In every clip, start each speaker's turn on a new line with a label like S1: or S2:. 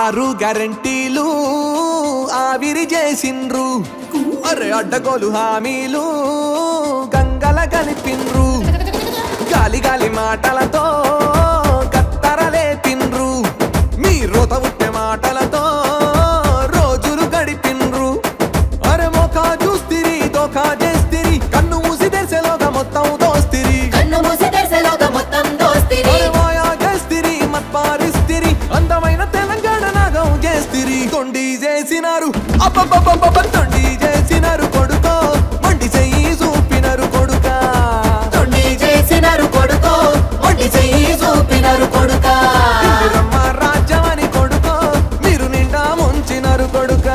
S1: ఆరు గ్యారంటీలు ఆవిరి చేసిండ్రు అరే అడ్డగోలు హామీలు గంగల కలిపిండ్రు గాలి గాలి మాటలతో కత్తరలే తిన్రు మీ రోత ఉట్టే మాటలతో రోజులు గడిపిండ్రు అరే మోకా చూస్తిరి దోకా చేస్తిరి కన్ను మూసి తెరిసేలోగా మొత్తం దోస్తిరి మాయా చేస్తిరి మత్పారిస్తిరి అందమైన తెలంగాణ నాగం చేస్తిరి తొండి చేసినారు అబ్బబ్బబ్బబ్బ తొండి చేసినారు కొడుకో మొండి చెయ్యి చూపినారు కొడుక
S2: తొండి చేసినారు కొడుకో మొండి చెయ్యి చూపినారు కొడుక
S1: ఇందిరమ్మ రాజ్యమని కొడుకో మీరు నిండా ముంచినారు కొడుక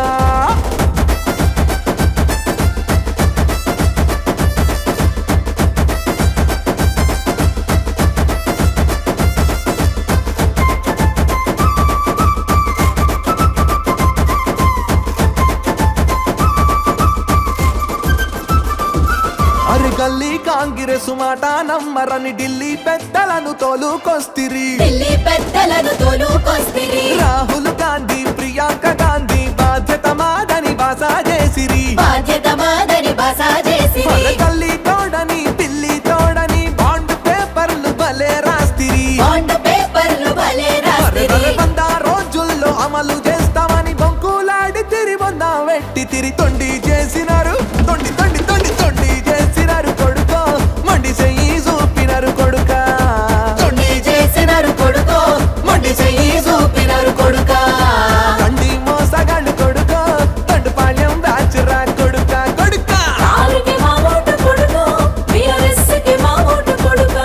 S1: గల్లీ కాంగ్రెసు మాట నమ్మరని ఢిల్లీ పెద్దలను తోలుకొస్తిరి రాహుల్ గాంధీ ప్రియాంక గాంధీ బాధ్యత మాదని బాసా చేసిరి గల్లీ తోడని ఢిల్లీ తోడని బాండ్ పేపర్లు భలే రాస్తిరి వంద రోజుల్లో అమలు చేస్తామని బొంకులాడి తిరి వంద వెట్టి తిరి తొండి చేసినారు తొండి తొండి తొండి తొండి చేసినారు కొడుకో మొండి చెయ్యి చూపినారు కొడుక
S2: తొండి చేసినారు కొడుకో మొండి చెయ్యి చూపినారు కొడుక
S1: తండి మోసగాళ్ళు కొడుకో తండు పాళ్యం దాచురా కొడుక కొడుక
S2: ఆరుకి మా ఓటు కొడుకో బీఆర్ఎస్ కి మా ఓటు కొడుక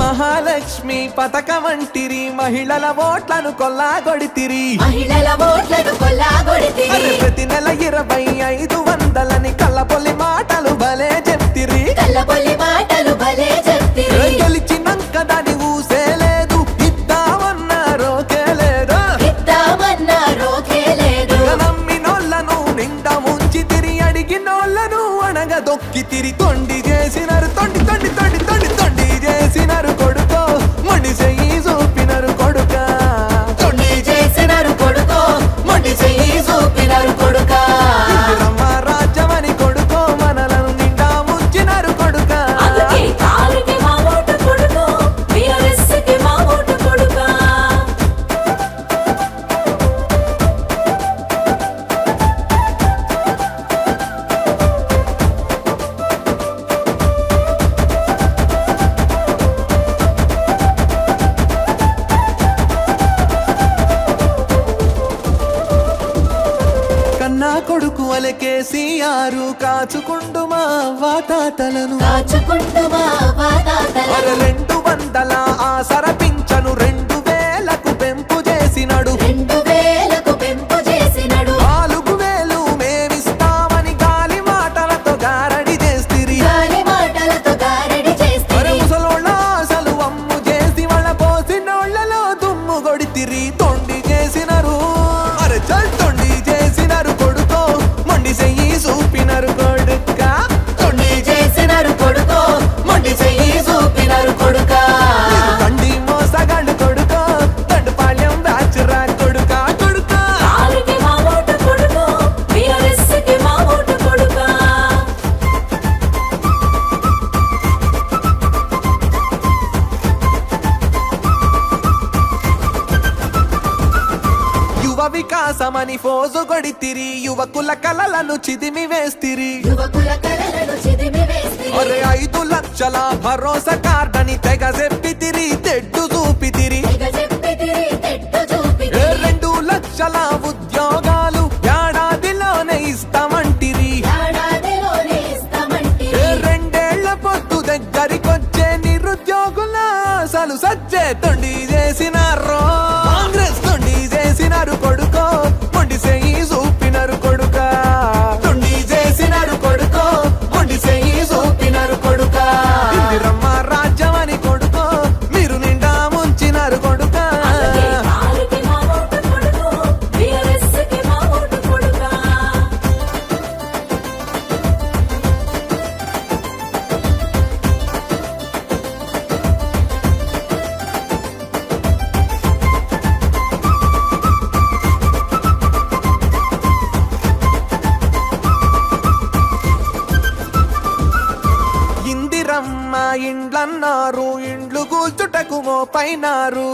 S1: మహాలక్ష్మి పథకమంటిరి మహిళల ఓట్లను కొల్లాగొడితిరి అరే ప్రతి నెల 2500 కళ్ళపొల్లి మాటలు భలే చెప్తిరి గెలిచినాక దాని ఊసే లేదు ఇద్దామన్నారోకే లేదా నమ్మినోళ్ళను నిండా ముంచి తిరి అడిగినోళ్ళను అణగ దొక్కి తిరి తొండి చేసినారు తొండి తొండి తొండి తొండి తొండి చేసినారు కొడుకో మొండి చెయ్యి చూపినారు కొడుక
S2: తొండి చేసినారు కొడుకో మొండి చెయ్యి చూపినారు కొడుక
S1: ఇందిరమ్మ రాజ్యమని కొడుకో మనలను నిండా ముంచినారు కొడుక
S2: అందుకే ఆరుకి మా ఓటు కొడుకో బీఆర్ఎస్ కి మా ఓటు కొడుక
S1: కన్నా కొడుకు అలె కేసీఆర్ కాచుకుండు మా వాతాతలను అరే 200 ఆసర పింఛను 2000కు పెంపు చేసినాడు 4000 మేమిస్తామని గాలి మాటలతో గారడి చేస్తిరి అరే ముసలోళ్ళ అసలు అమ్ము చేసి వాళ్ళ పోసినోళ్ళలో దుమ్ము కొడితిరి తొండి చేసినారు అరే చల్ తొండి చేసినారు కొడుకో మొండి చెయ్యి చూపినారు కొడుక
S2: తొండి చేసినారు కొడుకో మొండి చెయ్యి చూపినారు కొడుక
S1: తండి మోసగాళ్ళు కొడుకో తండు పాళ్యం దాచురా కొడుక కొడుక
S2: ఆరుకి మా ఓటు కొడుకో బీఆర్ఎస్ కి మా ఓటు కొడుక
S1: యువ వికాసమని ఫోజు కొడితిరి యువకుల కలలను చిదిమి వేస్తిరి అరే 5 లక్షల భరోసా కార్డని తెగ చెప్పితిరి తెడ్డు చూపితిరి 2 లక్షల ఉద్యోగాలు ఏడాదిలోనే ఇస్తామంటిరి 2 ఏళ్ల పొద్దు దగ్గరికొచ్చే నిరుద్యోగుల అసలు సజ్జే తొండి చేసినారో కాంగ్రెస్ తొండి చేసినారు కొడుకో మొండి చెయ్యి చూపినారు కొడుక తొండి చేసినారు కొడుకో మొండి చెయ్యి చూపినారు కొడుక ఇందిరమ్మ రాజ్య బండ్లన్నారు ఇండ్లు కూల్చుటకు మోపైనారు.